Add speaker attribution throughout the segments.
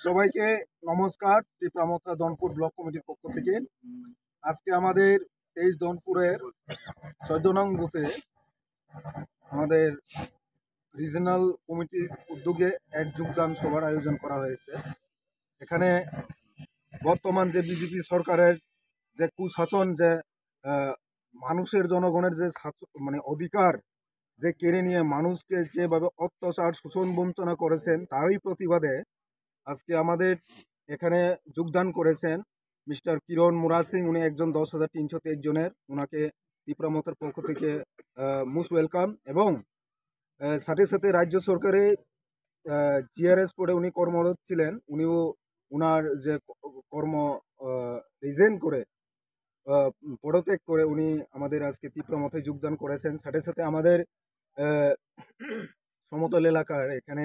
Speaker 1: সবাইকে নমস্কার। টিপ্রামথা দনপুর ব্লক কমিটির পক্ষ থেকে আজকে আমাদের 23 দনপুরের 14 নং বুথে আমাদের রিজনাল কমিটির উদ্যোগে এক যোগদান সভার আয়োজন করা হয়েছে। এখানে বর্তমান যে বিজেপি সরকারের যে কুশাসন, যে মানুষের জনগণের যে মানে অধিকার যে কেড়ে নিয়ে মানুষকে যেভাবে অত্যাচার শোষণ বঞ্চনা করেছেন, তারই প্রতিবাদে আজকে আমাদের এখানে যোগদান করেছেন মিস্টার কিরণ মুরা সিং। উনি একজন 10,323 জনের, ওনাকে ত্রিপুরামথের পক্ষ থেকে মোস্ট ওয়েলকাম। এবং সাথে সাথে রাজ্য সরকারে জিআরএস পড়ে উনি কর্মরত ছিলেন, উনিও ওনার যে কর্ম রিজেন করে পদত্যাগ করে উনি আমাদের আজকে ত্রিপুরামথে যোগদান করেছেন। সাথে সাথে আমাদের সমতল এলাকার এখানে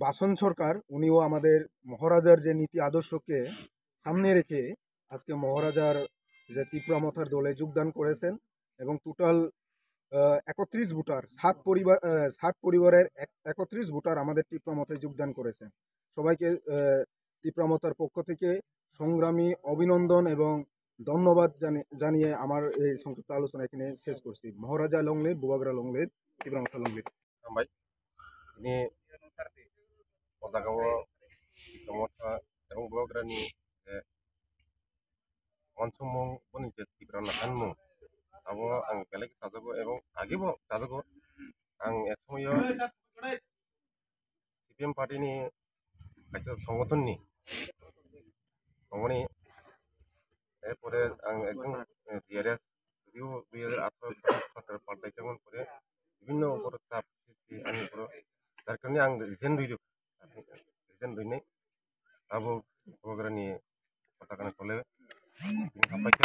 Speaker 1: বাসন সরকার, উনিও আমাদের মহারাজার যে নীতি আদর্শকে সামনে রেখে আজকে মহারাজার যে ত্রিপুরামথার দলে যোগদান করেছেন। এবং টোটাল 31 ভোটার, 7 পরিবারের 31 ভোটার আমাদের ত্রিপুরামথায় যোগদান করেছেন। সবাইকে ত্রিপুরামথার পক্ষ থেকে সংগ্রামী অভিনন্দন এবং ধন্যবাদ জানিয়ে আমার এই সংক্ষিপ্ত আলোচনা এখানে শেষ করছি। মহারাজা লংলির, বুবাগ্রা লংলির, ত্রিপুরামথা লংলির।
Speaker 2: ini Osagawa ত্রিপুরামথা এবং বুবাগ্রানি অনসমং বনি যে Tripura নাকানমু abo ang belek sajago এবং আগেও sajago ang একসময় সিপিএম পার্টিনি কাছে সংগঠননি অমনি এরপরে আং একজন জিআরএস যদিও 2018 সরকার পাল্টাইতেমন পরে বিভিন্ন উপর চাপ সৃষ্টি আনি উপর যার কারণে আং রিজেন রইনাই আবো বুবাগ্রানি পতাকাनि তলে हामबायखो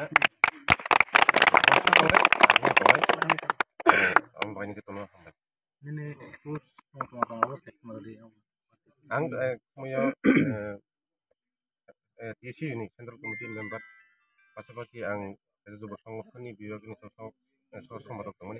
Speaker 2: आं बायनिखौ तनो हामबाय आं समयाव TAC unit central committee member পাশাপাশি आं যুব সংগঠনनि বিভাগनि সহ সম্পাদक दंमोन।